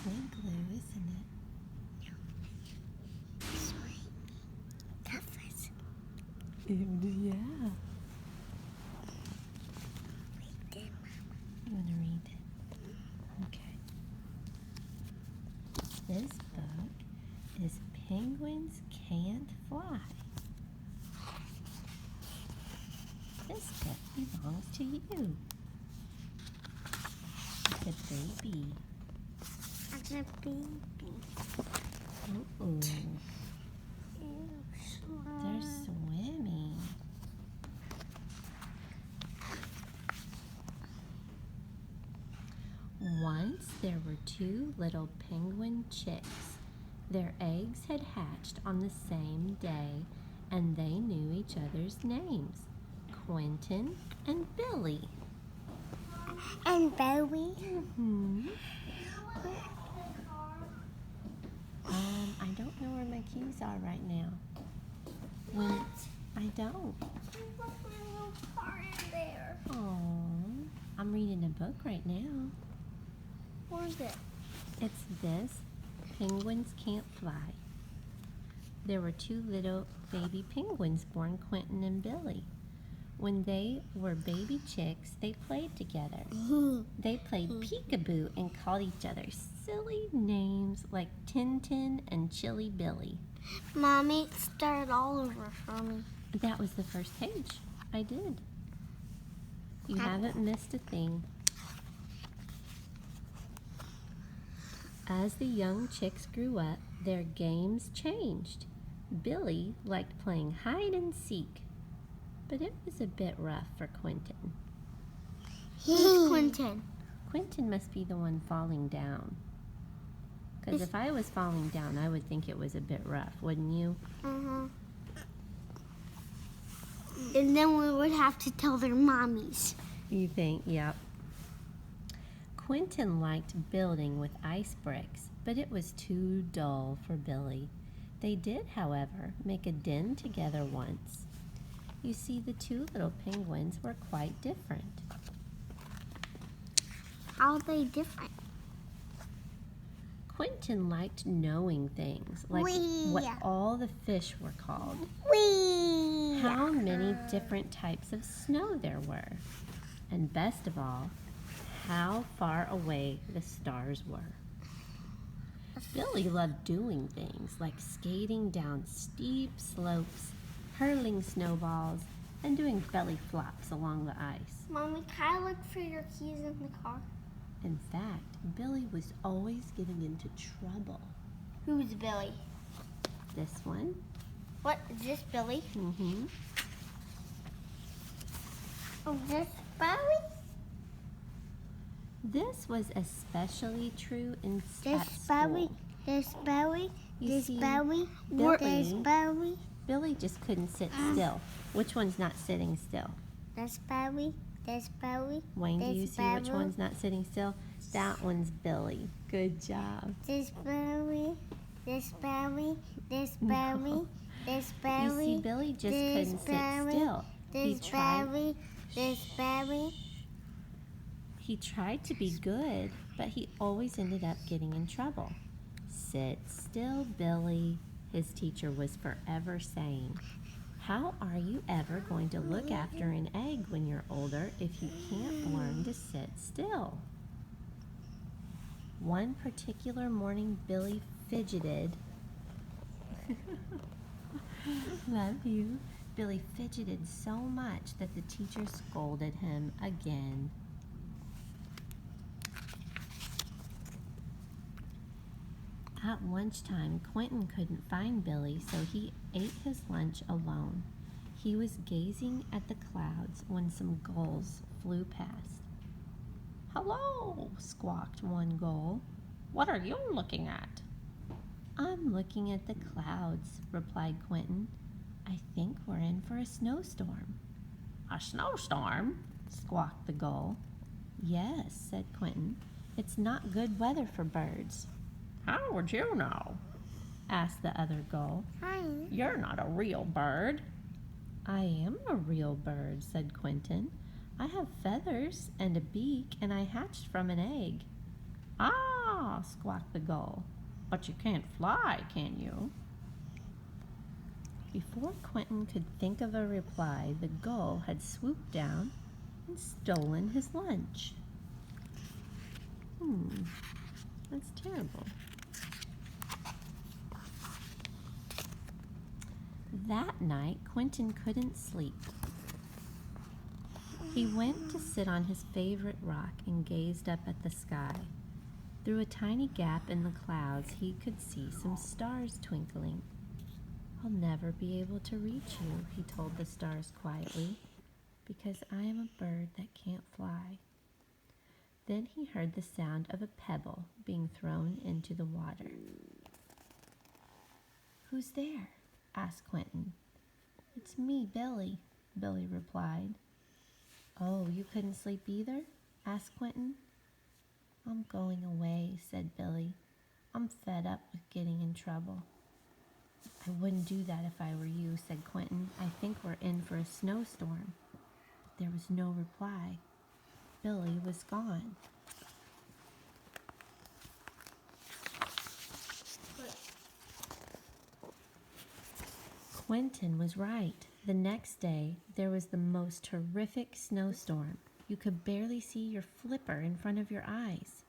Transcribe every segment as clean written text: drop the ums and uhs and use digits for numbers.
wood glue, isn't it? Yeah. You want to read it? Okay. This book is Penguins Can't Fly. This book belongs to you. It's a baby. It's a baby. Ooh. They're swimming. Once there were two little penguin chicks. Their eggs had hatched on the same day, and they knew each other's names, Quentin and Billy. And Bowie? Mm-hmm. I don't know where my keys are right now. I don't. There's a little car in there. Oh, I'm reading a book right now. What is it? It's this, Penguins Can't Fly. There were two little baby penguins born, Quentin and Billy. When they were baby chicks, they played together. They played peekaboo and called each other silly names like Tintin and Chilly Billy. Mommy, start all over for me. That was the first page. I did. You haven't missed a thing. As the young chicks grew up, their games changed. Billy liked playing hide and seek, but it was a bit rough for Quentin. Who's Quentin? Quentin must be the one falling down. Because if I was falling down, I would think it was a bit rough, wouldn't you? Uh-huh. And then we would have to tell their mommies. You think? Yep. Quentin liked building with ice bricks, but it was too dull for Billy. They did, however, make a den together once. You see, the two little penguins were quite different. How are they different? Quentin liked knowing things, like what all the fish were called, how many different types of snow there were, and best of all, how far away the stars were. Billy loved doing things like skating down steep slopes, hurling snowballs, and doing belly flops along the ice. Mommy, can I look for your keys in the car? In fact, Billy was always getting into trouble. Who's Billy? This one. What, is this Billy? Mm-hmm. Oh, this Billy? This was especially true at This school. Billy, this Billy, You this see, Billy, Billy- this Billy, Billy just couldn't sit still. Which one's not sitting still? this Billy, this Billy, Wayne, do you this see which one's not sitting still? That one's Billy. Good job. this Billy, this Billy, this No. Billy, this You Billy, see, Billy just this couldn't Billy, sit still. this Billy, this Billy. He tried to be good, but he always ended up getting in trouble. Sit still, Billy, his teacher was forever saying. How are you ever going to look after an egg when you're older if you can't learn to sit still? One particular morning, Billy fidgeted. Love you. Billy fidgeted so much that the teacher scolded him again. At lunchtime, Quentin couldn't find Billy, so he ate his lunch alone. He was gazing at the clouds when some gulls flew past. "Hello," squawked one gull. "What are you looking at?" "I'm looking at the clouds," replied Quentin. "I think we're in for a snowstorm." "A snowstorm?" squawked the gull. "Yes," said Quentin. "It's not good weather for birds." "How would you know?" asked the other gull. Hi. "You're not a real bird." "I am a real bird," said Quentin. "I have feathers and a beak, and I hatched from an egg." "Ah, "Aw," squawked the gull. "But you can't fly, can you?" Before Quentin could think of a reply, the gull had swooped down and stolen his lunch. That's terrible. That night, Quentin couldn't sleep. He went to sit on his favorite rock and gazed up at the sky. Through a tiny gap in the clouds, he could see some stars twinkling. "I'll never be able to reach you," he told the stars quietly, "because I am a bird that can't fly." Then he heard the sound of a pebble being thrown into the water. "Who's there?" asked Quentin. "It's me, Billy," Billy replied. "Oh, you couldn't sleep either?" asked Quentin. "I'm going away," said Billy. "I'm fed up with getting in trouble." "I wouldn't do that if I were you," said Quentin. "I think we're in for a snowstorm." But there was no reply. Billy was gone. Quentin was right. The next day, there was the most terrific snowstorm. You could barely see your flipper in front of your eyes.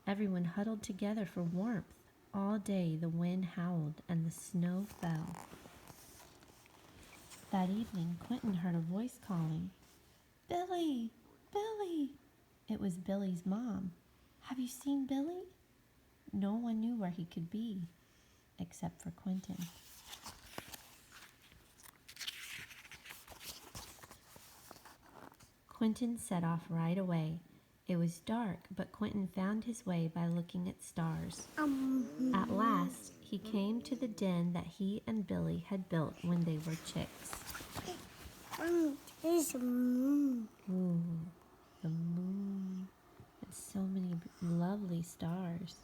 Everyone huddled together for warmth. All day the wind howled and the snow fell. That evening, Quentin heard a voice calling, "Billy! Billy!" It was Billy's mom. "Have you seen Billy?" No one knew where he could be, except for Quentin. Quentin set off right away. It was dark, but Quentin found his way by looking at stars. At last, he came to the den that he and Billy had built when they were chicks. There's a moon. Ooh, the moon. And so many lovely stars.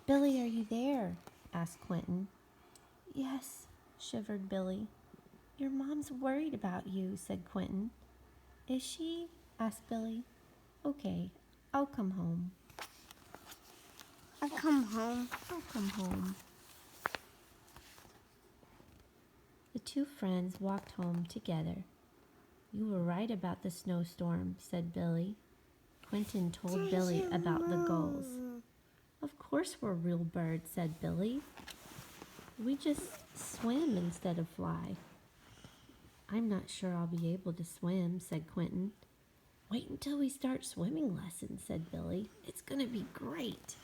"Billy, are you there?" asked Quentin. "Yes," shivered Billy. "Your mom's worried about you," said Quentin. "Is she?" asked Billy. "Okay, I'll come home." I'll come home. "I'll come home." The two friends walked home together. "You were right about the snowstorm," said Billy. Quentin told Billy about the gulls. "Of course we're real birds," said Billy. "We just swim instead of fly." "I'm not sure I'll be able to swim," said Quentin. "Wait until we start swimming lessons," said Billy. "It's going to be great."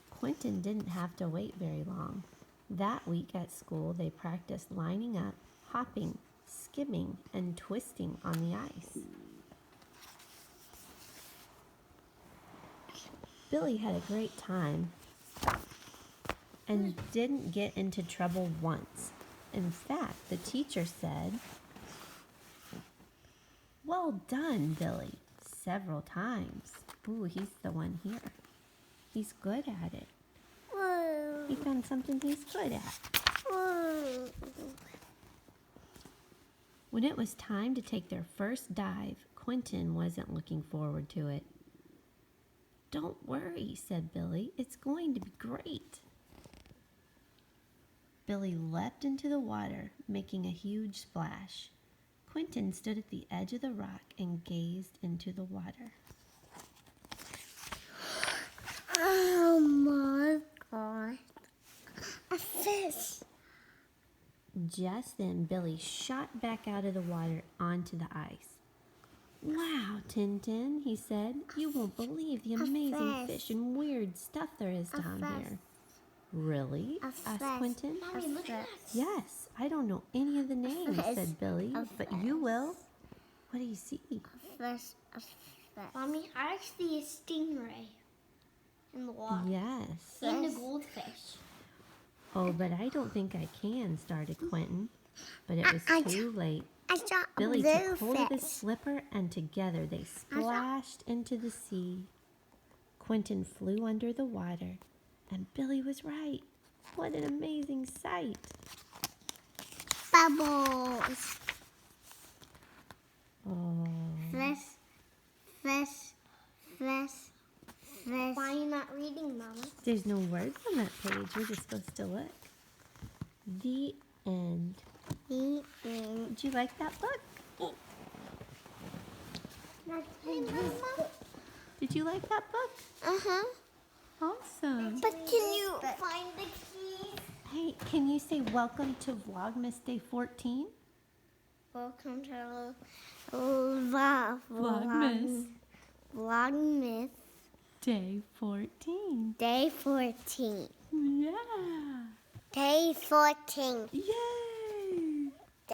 Quentin didn't have to wait very long. That week at school, they practiced lining up, hopping, skimming, and twisting on the ice. Billy had a great time and didn't get into trouble once. In fact, the teacher said, "Well done, Billy," several times. Ooh, he's the one here. He's good at it. Whoa. He found something he's good at. Whoa. When it was time to take their first dive, Quentin wasn't looking forward to it. "Don't worry," said Billy. "It's going to be great." Billy leapt into the water, making a huge splash. Quentin stood at the edge of the rock and gazed into the water. Oh my God. A fish. Just then, Billy shot back out of the water onto the ice. "Wow, Tintin," he said. "You won't believe the amazing fish and weird stuff there is down here." "Really?" asked Quentin. Mommy, look at us. "Yes, I don't know any of the names," said Billy, "but you will." "What do you see?" A fish. Mommy, I see a stingray in the water. "Yes." And a goldfish. "Oh, but I don't think I can," started Quentin. But it was too late. I saw a Billy took hold of his fish. slipper, and together they splashed into the sea. Quentin flew under the water, and Billy was right. What an amazing sight! bubbles. Oh. Fish. Why are you not reading, Mama? There's no words on that page. We're just supposed to look. The end. The end. Did you like that book? Hey, Mama. Did you like that book? Uh-huh. Awesome. But can you find the keys? Hey, can you say welcome to Vlogmas Day 14? Welcome to Vlogmas Vlogmas Day 14. Day 14. Yeah. Day 14. Yay!